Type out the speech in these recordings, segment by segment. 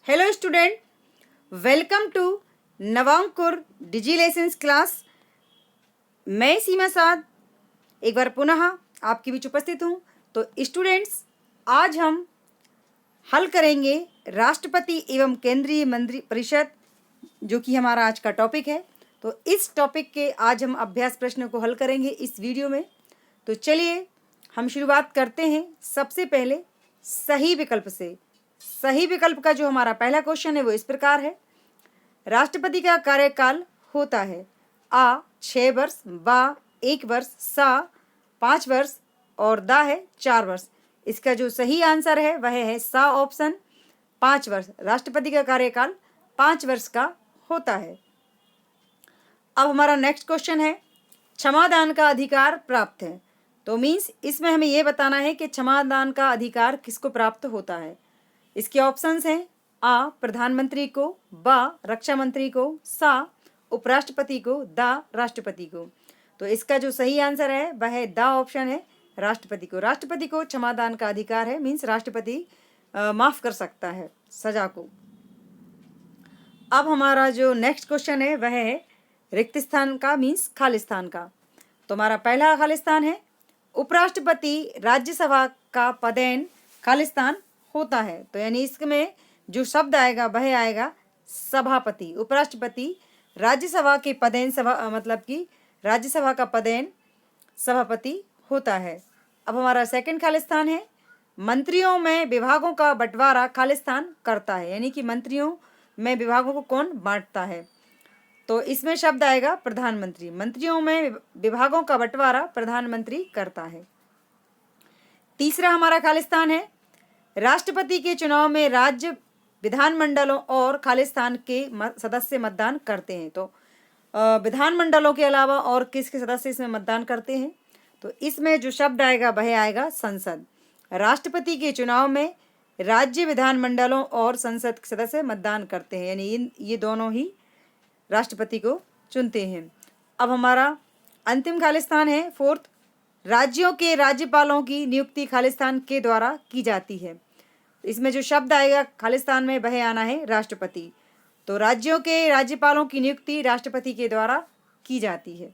Hello student, welcome to Navankur digi lessons class. मैं सीमा साद एक बार पुनः आपके बीच उपस्थित हूँ। तो स्टूडेंट्स, आज हम हल करेंगे राष्ट्रपति एवं केंद्रीय मंत्री परिषद, जो कि हमारा आज का टॉपिक है। तो इस टॉपिक के आज हम अभ्यास प्रश्नों को हल करेंगे इस वीडियो में। तो चलिए हम शुरुआत करते हैं सबसे पहले सही विकल्प से। सही विकल्प का जो हमारा पहला क्वेश्चन है वो इस प्रकार है। राष्ट्रपति का कार्यकाल होता है आ 6 वर्ष, बा 1 वर्ष, सा 5 वर्ष और दा है 4 वर्ष। इसका जो सही आंसर है वह है सा ऑप्शन 5 वर्ष। राष्ट्रपति का कार्यकाल 5 वर्ष का होता है। अब हमारा नेक्स्ट क्वेश्चन है, क्षमादान का अधिकार प्राप्त है। तो मीन्स इसमें हमें यह बताना है कि क्षमादान का अधिकार किसको प्राप्त होता है। इसके ऑप्शंस हैं आ प्रधानमंत्री को, बा रक्षा मंत्री को, सा उपराष्ट्रपति को, दा राष्ट्रपति को। तो इसका जो सही आंसर है वह है दा ऑप्शन है, राष्ट्रपति को। राष्ट्रपति को क्षमादान का अधिकार है, मीन्स राष्ट्रपति माफ कर सकता है सजा को। अब हमारा जो नेक्स्ट क्वेश्चन है वह है रिक्त स्थान का, मीन्स खालिस्तान का। तो हमारा पहला खालिस्तान है उपराष्ट्रपति राज्यसभा का पदेन खालिस्तान होता है। तो यानी इसमें जो शब्द आएगा वह आएगा सभापति। उपराष्ट्रपति राज्यसभा के पदेन मतलब कि राज्यसभा का पदेन सभापति होता है। अब हमारा सेकंड खालिस्तान है मंत्रियों में विभागों का बंटवारा खालिस्तान करता है। यानी कि मंत्रियों में विभागों को कौन बांटता है। तो इसमें शब्द आएगा प्रधानमंत्री। मंत्रियों में विभागों का बंटवारा प्रधानमंत्री करता है। तीसरा हमारा खालिस्तान है राष्ट्रपति के चुनाव में राज्य विधानमंडलों और खालिस्तान के सदस्य मतदान करते हैं। तो विधानमंडलों के अलावा और किसके सदस्य इसमें मतदान करते हैं। तो इसमें जो शब्द आएगा वह आएगा संसद। राष्ट्रपति के चुनाव में राज्य विधानमंडलों और संसद के सदस्य मतदान करते हैं, यानी ये दोनों ही राष्ट्रपति को चुनते हैं। अब हमारा अंतिम खालिस्तान है फोर्थ, राज्यों के राज्यपालों की नियुक्ति खालिस्तान के द्वारा की जाती है। इसमें जो शब्द आएगा खालिस्तान में वह आना है राष्ट्रपति। तो राज्यों के राज्यपालों की नियुक्ति राष्ट्रपति के द्वारा की जाती है।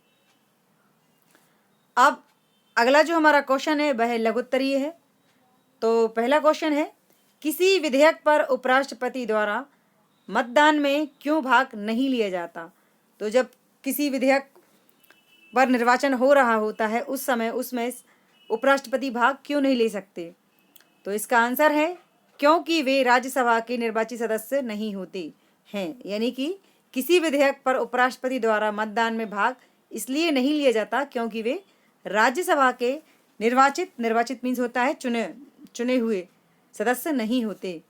अब अगला जो हमारा क्वेश्चन है वह लघुत्तरीय है। तो पहला क्वेश्चन है किसी विधेयक पर उपराष्ट्रपति द्वारा मतदान में क्यों भाग नहीं लिया जाता। तो जब किसी विधेयक पर निर्वाचन हो रहा होता है उस समय उसमें उपराष्ट्रपति भाग क्यों नहीं ले सकते। तो इसका आंसर है क्योंकि वे राज्यसभा के निर्वाचित सदस्य नहीं होते हैं। यानी कि किसी विधेयक पर उपराष्ट्रपति द्वारा मतदान में भाग इसलिए नहीं लिया जाता क्योंकि वे राज्यसभा के निर्वाचित मीन्स होता है चुने हुए सदस्य नहीं होते।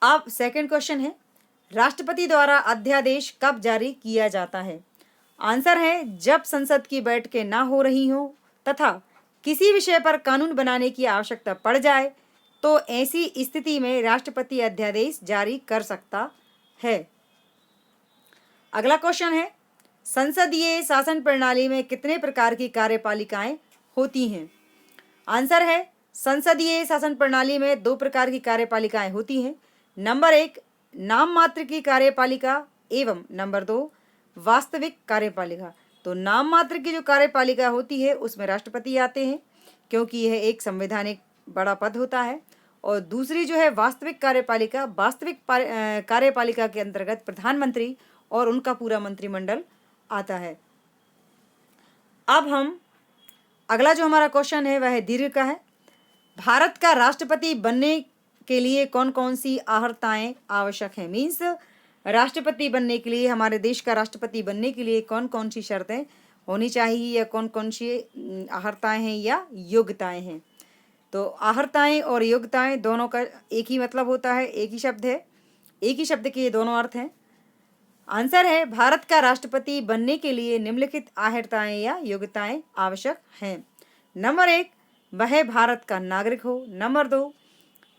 अब सेकंड क्वेश्चन है राष्ट्रपति द्वारा अध्यादेश कब जारी किया जाता है। आंसर है जब संसद की बैठकें ना हो रही हो तथा किसी विषय पर कानून बनाने की आवश्यकता पड़ जाए तो ऐसी स्थिति में राष्ट्रपति अध्यादेश जारी कर सकता है। अगला क्वेश्चन है संसदीय शासन प्रणाली में कितने प्रकार की कार्यपालिकाएं होती हैं। आंसर है संसदीय शासन प्रणाली में 2 प्रकार की कार्यपालिकाएं होती हैं। नंबर 1 नाम मात्र की कार्यपालिका एवं नंबर 2 वास्तविक कार्यपालिका। तो नाम मात्र की जो कार्यपालिका होती है उसमें राष्ट्रपति आते हैं क्योंकि यह एक संवैधानिक बड़ा पद होता है, और दूसरी जो है वास्तविक कार्यपालिका, वास्तविक कार्यपालिका के अंतर्गत प्रधानमंत्री और उनका पूरा मंत्रिमंडल आता है। अब हम अगला जो हमारा क्वेश्चन है वह दीर्घ का है। भारत का राष्ट्रपति बनने के लिए कौन कौन सी अहर्ताएं आवश्यक हैं। मीन्स राष्ट्रपति बनने के लिए, हमारे देश का राष्ट्रपति बनने के लिए कौन कौन सी शर्तें होनी चाहिए या कौन कौन सी अहर्ताएं हैं या योग्यताएं हैं। तो अहर्ताएं और योग्यताएं दोनों का एक ही मतलब होता है, एक ही शब्द है, एक ही शब्द के ये दोनों अर्थ हैं। आंसर है भारत का राष्ट्रपति बनने के लिए निम्नलिखित अहर्ताएं या योग्यताएं आवश्यक हैं। नंबर 1 वह भारत का नागरिक हो। नंबर 2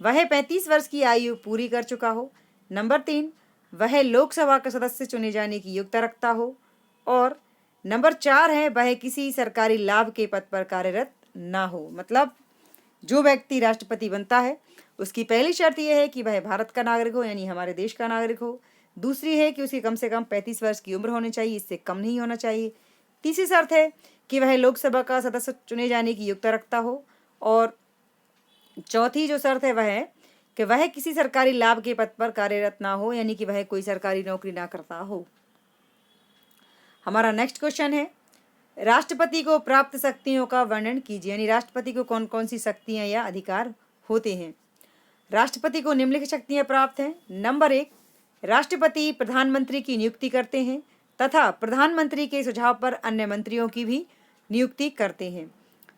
वह 35 वर्ष की आयु पूरी कर चुका हो। नंबर 3 वह लोकसभा का सदस्य चुने जाने की योग्यता रखता हो। और नंबर 4 है वह किसी सरकारी लाभ के पद पर कार्यरत ना हो। मतलब जो व्यक्ति राष्ट्रपति बनता है उसकी पहली शर्त यह है कि वह भारत का नागरिक हो, यानी हमारे देश का नागरिक हो। दूसरी है कि उसकी कम से कम 35 वर्ष की उम्र होनी चाहिए, इससे कम नहीं होना चाहिए। तीसरी शर्त है कि वह लोकसभा का सदस्य चुने जाने की योग्यता रखता हो। और चौथी जो शर्त है वह है कि वह किसी सरकारी लाभ के पद पर कार्यरत ना हो, यानी कि वह कोई सरकारी नौकरी ना करता हो। हमारा नेक्स्ट क्वेश्चन है, राष्ट्रपति को प्राप्त शक्तियों का वर्णन कीजिए, यानी राष्ट्रपति को कौन कौन सी शक्तियां या अधिकार होते हैं। राष्ट्रपति को निम्नलिखित शक्तियां प्राप्त हैं। नंबर 1, राष्ट्रपति प्रधानमंत्री की नियुक्ति करते हैं तथा प्रधानमंत्री के सुझाव पर अन्य मंत्रियों की भी नियुक्ति करते हैं।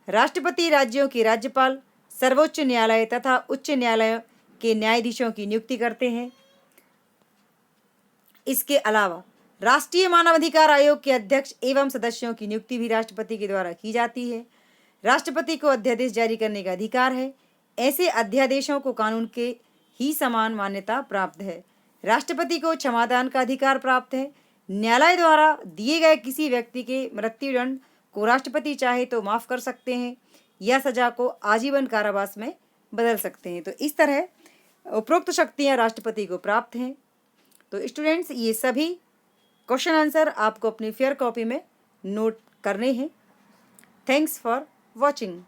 राष्ट्रपति राज्यों के राज्यपाल, सर्वोच्च न्यायालय तथा उच्च न्यायालय के न्यायाधीशों की नियुक्ति करते हैं। इसके अलावा राष्ट्रीय मानवाधिकार आयोग के अध्यक्ष एवं सदस्यों की नियुक्ति भी राष्ट्रपति के द्वारा की जाती है। राष्ट्रपति को अध्यादेश जारी करने का अधिकार है। ऐसे अध्यादेशों को कानून के ही समान मान्यता प्राप्त है। राष्ट्रपति को क्षमादान का अधिकार प्राप्त है। न्यायालय द्वारा दिए गए किसी व्यक्ति के मृत्युदंड को राष्ट्रपति चाहे तो माफ कर सकते हैं या सजा को आजीवन कारावास में बदल सकते हैं। तो इस तरह उपरोक्त शक्तियां राष्ट्रपति को प्राप्त हैं। तो स्टूडेंट्स, ये सभी क्वेश्चन आंसर आपको अपनी फेयर कॉपी में नोट करने हैं। Thanks for watching.